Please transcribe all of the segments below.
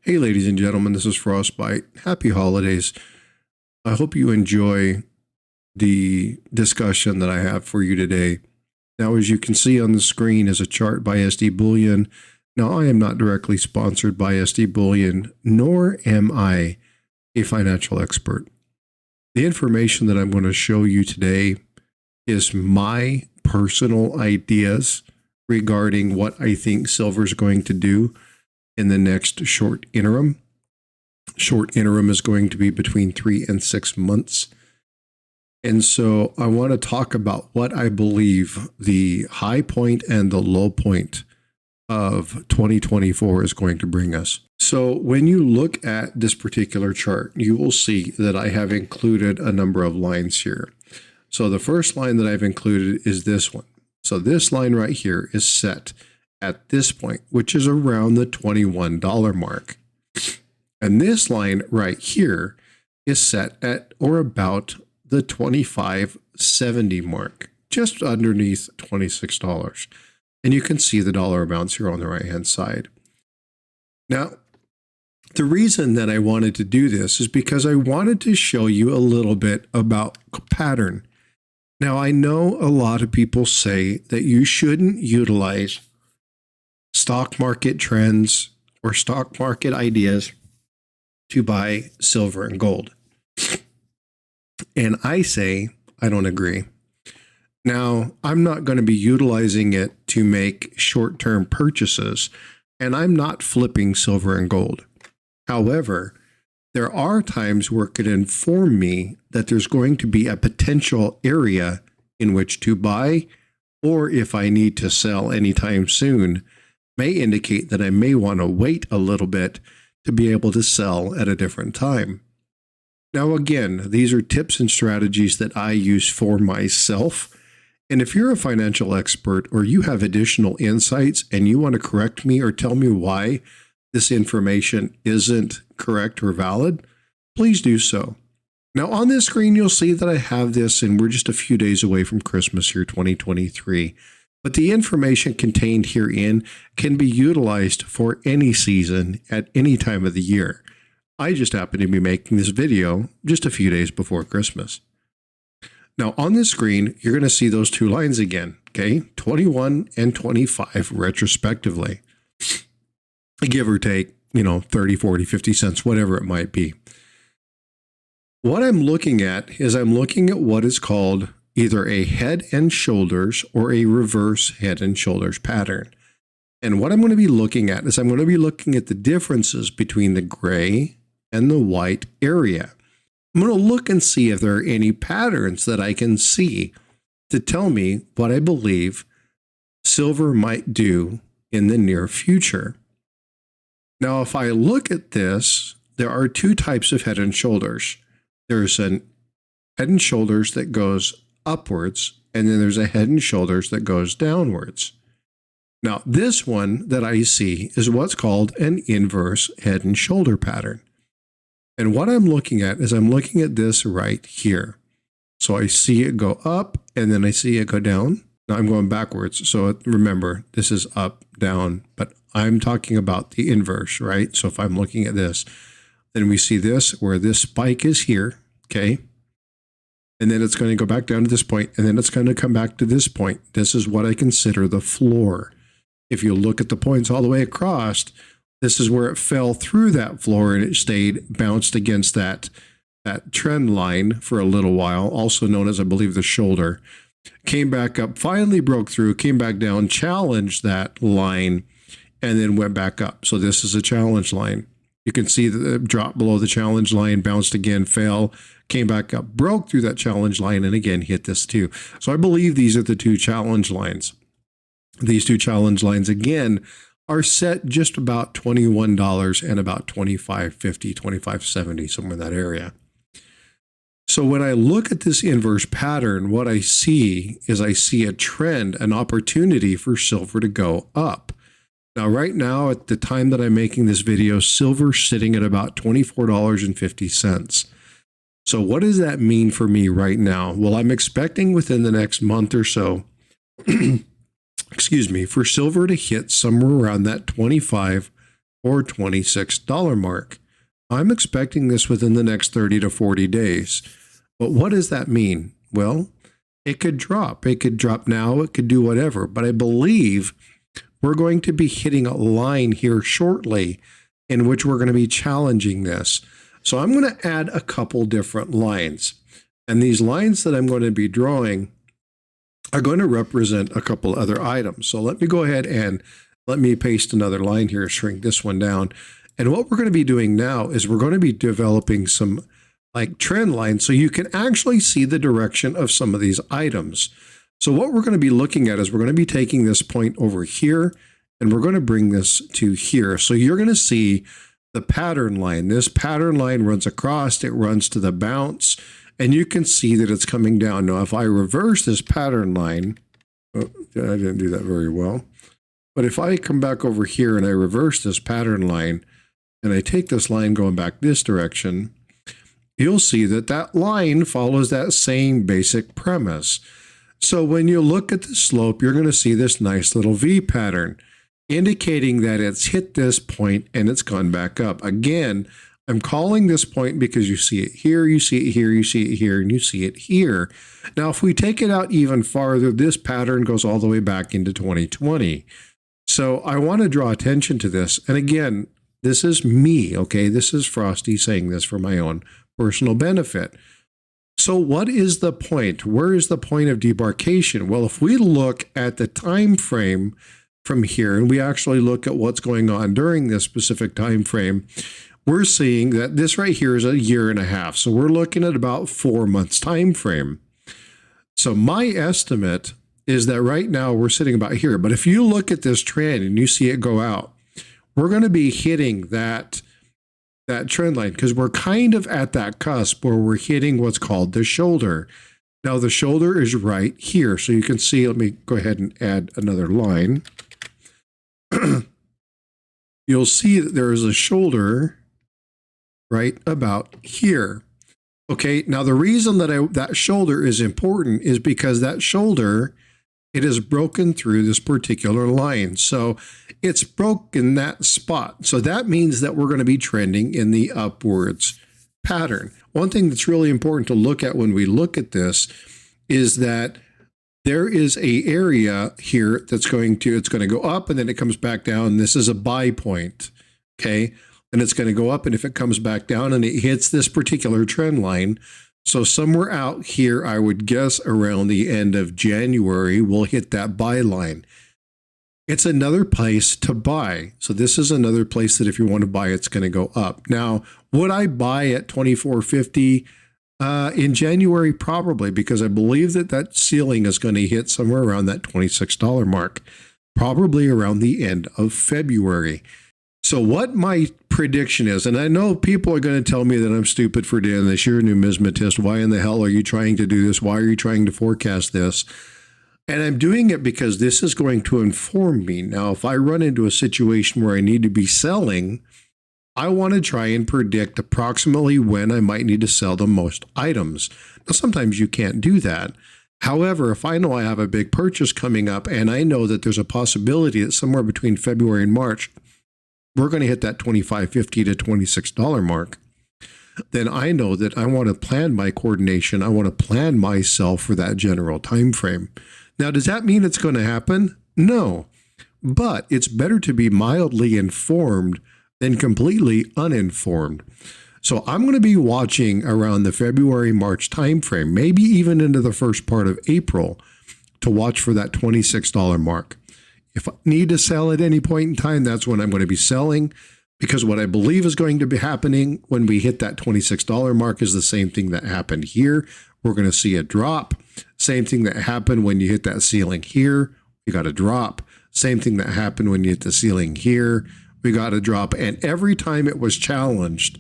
Hey, ladies and gentlemen, this is Frostbyte. Happy holidays. I hope you enjoy the discussion that I have for you today. Now, as you can see on the screen is a chart by SD Bullion. Now, I am not directly sponsored by SD Bullion, nor am I a financial expert. The information that I'm going to show you today is my personal ideas regarding what I think silver is going to do in the next short interim. Short interim is going to be between 3 and 6 months. And so I want to talk about what I believe the high point and the low point of 2024 is going to bring us. So when you look at this particular chart, you will see that I have included a number of lines here. So the first line that I've included is this one. So this line right here is set at this point, which is around the $21 mark. And this line right here is set at or about the $25.70 mark, just underneath $26. And you can see the dollar amounts here on the right-hand side. Now, the reason that I wanted to do this is because I wanted to show you a little bit about pattern. Now, I know a lot of people say that you shouldn't utilize stock market trends or stock market ideas to buy silver and gold. And I say, I don't agree. Now, I'm not going to be utilizing it to make short-term purchases, and I'm not flipping silver and gold. However, there are times where it could inform me that there's going to be a potential area in which to buy, or if I need to sell anytime soon, may indicate that I may want to wait a little bit to be able to sell at a different time. Now, again, these are tips and strategies that I use for myself. And if you're a financial expert or you have additional insights and you want to correct me or tell me why this information isn't correct or valid, please do so. Now, on this screen, you'll see that I have this, and we're just a few days away from Christmas here, 2023. But the information contained herein can be utilized for any season at any time of the year. I just happen to be making this video just a few days before Christmas. Now, on this screen, you're going to see those two lines again, okay? 21 and 25 retrospectively. Give or take, 30, 40, 50 cents, whatever it might be. What I'm looking at is I'm looking at what is called either a head and shoulders or a reverse head and shoulders pattern. And what I'm going to be looking at is I'm going to be looking at the differences between the gray and the white area. I'm going to look and see if there are any patterns that I can see to tell me what I believe silver might do in the near future. Now, if I look at this, there are two types of head and shoulders. There's an head and shoulders that goes upwards, and then there's a head and shoulders that goes downwards. Now, this one that I see is what's called an inverse head and shoulder pattern. And what I'm looking at is I'm looking at this right here. So I see it go up, and then I see it go down. Now I'm going backwards. So remember, this is up, down, but I'm talking about the inverse, right? So if I'm looking at this, then we see this where this spike is here, okay? And then it's going to go back down to this point, and then it's going to come back to this point. This is what I consider the floor. If you look at the points all the way across, this is where it fell through that floor and it stayed bounced against that trend line for a little while, also known as, I believe, the shoulder. Came back up, finally broke through, came back down, challenged that line, and then went back up. So this is a challenge line. You can see the drop below the challenge line, bounced again, fell, came back up, broke through that challenge line, and again hit this too. So I believe these are the two challenge lines. These two challenge lines, again, are set just about $21 and about $25.50, $25.70, somewhere in that area. So when I look at this inverse pattern, what I see is I see a trend, an opportunity for silver to go up. Now, right now, at the time that I'm making this video, silver's sitting at about $24.50. So what does that mean for me right now? Well, I'm expecting within the next month or so excuse me, for silver to hit somewhere around that 25 or $26 mark. I'm expecting this within the next 30 to 40 days. But what does that mean? Well, it could drop. It could drop now. It could do whatever. But I believe we're going to be hitting a line here shortly in which we're going to be challenging this. So I'm going to add a couple different lines. And these lines that I'm going to be drawing are going to represent a couple other items. So let me go ahead and let me paste another line here, shrink this one down. And what we're going to be doing now is we're going to be developing some like trend lines so you can actually see the direction of some of these items. So what we're going to be looking at is we're going to be taking this point over here and we're going to bring this to here. So you're going to see the pattern line. This pattern line runs across, it runs to the bounce, and you can see that it's coming down. Now, if I reverse this pattern line, oh, I didn't do that very well. But if I come back over here and I reverse this pattern line and I take this line going back this direction, you'll see that that line follows that same basic premise. So when you look at the slope, you're going to see this nice little V pattern, indicating that it's hit this point and it's gone back up. Again, I'm calling this point because you see it here, you see it here, you see it here, and you see it here. Now, if we take it out even farther, this pattern goes all the way back into 2020. So I want to draw attention to this. And again, this is me, okay? This is Frosty saying this for my own personal benefit. So what is the point? Where is the point of debarkation? Well, if we look at the time frame from here, and we actually look at what's going on during this specific time frame, we're seeing that this right here is a year and a half. So we're looking at about 4 months time frame. So my estimate is that right now we're sitting about here. But if you look at this trend and you see it go out, we're going to be hitting that trend line because we're kind of at that cusp where we're hitting what's called the shoulder. Now the shoulder is right here. So you can see, let me go ahead and add another line. You'll see that there is a shoulder right about here. Okay, now the reason that that shoulder is important is because that shoulder, it is broken through this particular line. So it's broken that spot. So that means that we're going to be trending in the upwards pattern. One thing that's really important to look at when we look at this is that there is a area here that's it's going to go up and then it comes back down. This is a buy point, okay? And it's going to go up, and if it comes back down and it hits this particular trend line, so somewhere out here, I would guess around the end of January, we'll hit that buy line. It's another place to buy. So this is another place that if you want to buy, it's going to go up. Now, would I buy at $24.50 in January? Probably, because I believe that that ceiling is going to hit somewhere around that $26 mark, probably around the end of February. So what my prediction is, and I know people are going to tell me that I'm stupid for doing this. You're a numismatist. Why in the hell are you trying to do this? Why are you trying to forecast this? And I'm doing it because this is going to inform me. Now, if I run into a situation where I need to be selling, I want to try and predict approximately when I might need to sell the most items. Now, sometimes you can't do that. However, if I know I have a big purchase coming up and I know that there's a possibility that somewhere between February and March, we're going to hit that $25.50 to $26 mark, then I know that I want to plan my coordination. I want to plan myself for that general time frame. Now, does that mean it's going to happen? No, but it's better to be mildly informed than completely uninformed. So I'm going to be watching around the February-March time frame, maybe even into the first part of April, to watch for that $26 mark. If I need to sell at any point in time, that's when I'm going to be selling, because what I believe is going to be happening when we hit that $26 mark is the same thing that happened here. We're going to see a drop. Same thing that happened when you hit that ceiling here. We got a drop. Same thing that happened when you hit the ceiling here. We got a drop. And every time it was challenged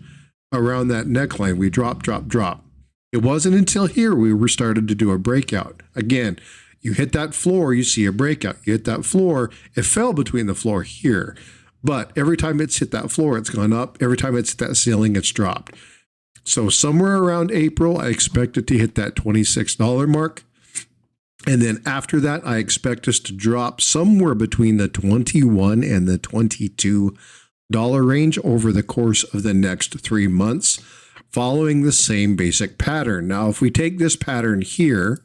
around that neckline, we drop, drop, drop. It wasn't until here we started to do a breakout. Again, you hit that floor, you see a breakout. You hit that floor, it fell between the floor here. But every time it's hit that floor, it's gone up. Every time it's hit that ceiling, it's dropped. So somewhere around April, I expect it to hit that $26 mark. And then after that, I expect us to drop somewhere between the $21 and the $22 range over the course of the next 3 months, following the same basic pattern. Now, if we take this pattern here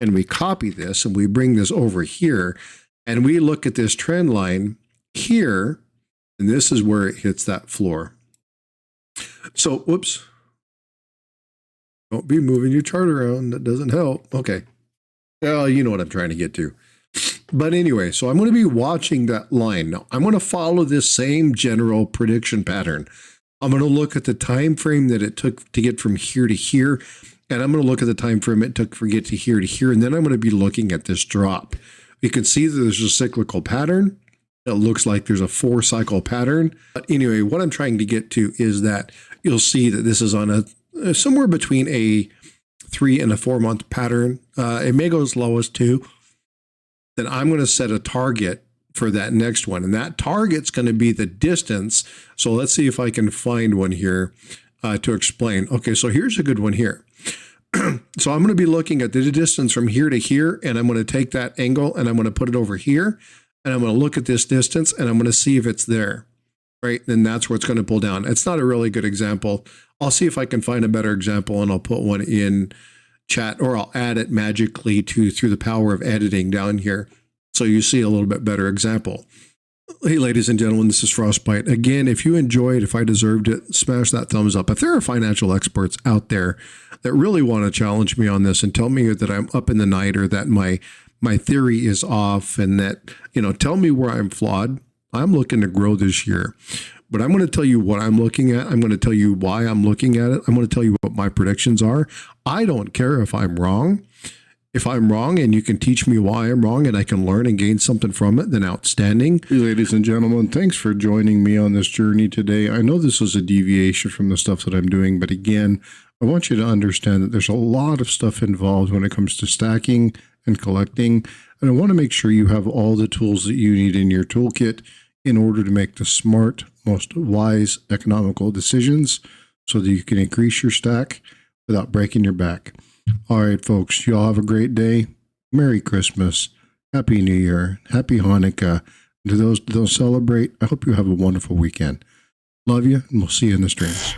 and we copy this and we bring this over here and we look at this trend line here, and this is where it hits that floor. So, whoops. Don't be moving your chart around. That doesn't help. Okay. Well, you know what I'm trying to get to. But anyway, so I'm going to be watching that line. Now, I'm going to follow this same general prediction pattern. I'm going to look at the time frame that it took to get from here to here, and I'm going to look at the time frame it took to get to here, and then I'm going to be looking at this drop. You can see that there's a cyclical pattern. It looks like there's a 4-cycle pattern. But anyway, what I'm trying to get to is that you'll see that this is on a somewhere between a 3 and a 4 month pattern. It may go as low as 2. Then I'm going to set a target for that next one. And that target's going to be the distance. So let's see if I can find one here to explain. Okay, so here's a good one here. So I'm going to be looking at the distance from here to here, and I'm going to take that angle and I'm going to put it over here. And I'm going to look at this distance and I'm going to see if it's there, right? And that's where it's going to pull down. It's not a really good example. I'll see if I can find a better example and I'll put one in chat, or I'll add it magically through the power of editing down here. So you see a little bit better example. Hey, ladies and gentlemen, this is Frostbyte. Again, if you enjoyed, if I deserved it, smash that thumbs up. If there are financial experts out there that really want to challenge me on this and tell me that I'm up in the night or that my theory is off and that, tell me where I'm flawed. I'm looking to grow this year, but I'm going to tell you what I'm looking at. I'm going to tell you why I'm looking at it. I'm going to tell you what my predictions are. I don't care if I'm wrong. If I'm wrong and you can teach me why I'm wrong and I can learn and gain something from it, then outstanding. Hey, ladies and gentlemen, thanks for joining me on this journey today. I know this is a deviation from the stuff that I'm doing, but again, I want you to understand that there's a lot of stuff involved when it comes to stacking and collecting. And I want to make sure you have all the tools that you need in your toolkit in order to make the smart, most wise, economical decisions so that you can increase your stack without breaking your back. All right, folks, you all have a great day. Merry Christmas. Happy New Year. Happy Hanukkah. To those that don't celebrate, I hope you have a wonderful weekend. Love you, and we'll see you in the streams.